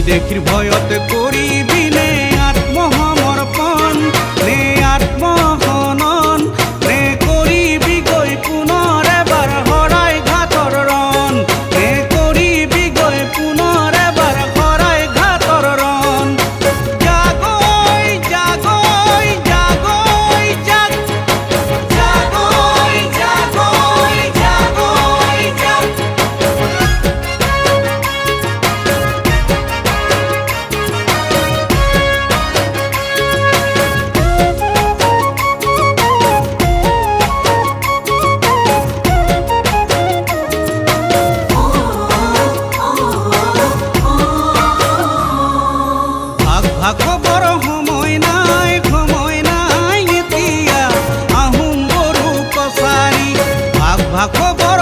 বিদেশীর ভয়তে করিবি নে আত্মসমৰ্পণ নে আত্মহনন নে কৰিবি গৈ পুনৰ এবাৰ শৰাই ঘাটৰ ৰণ নে কৰিবি গৈ পুনৰ এবাৰ শৰাই ঘাটৰ ৰণ জাগৈ জাগৈ জাগৈ জাগ জাগৈ জাগৈ জাগৈ জাগ ভাগবৰ সময় নাই এতিয়া আহোম বড়ো কছাৰী ভাগবৰ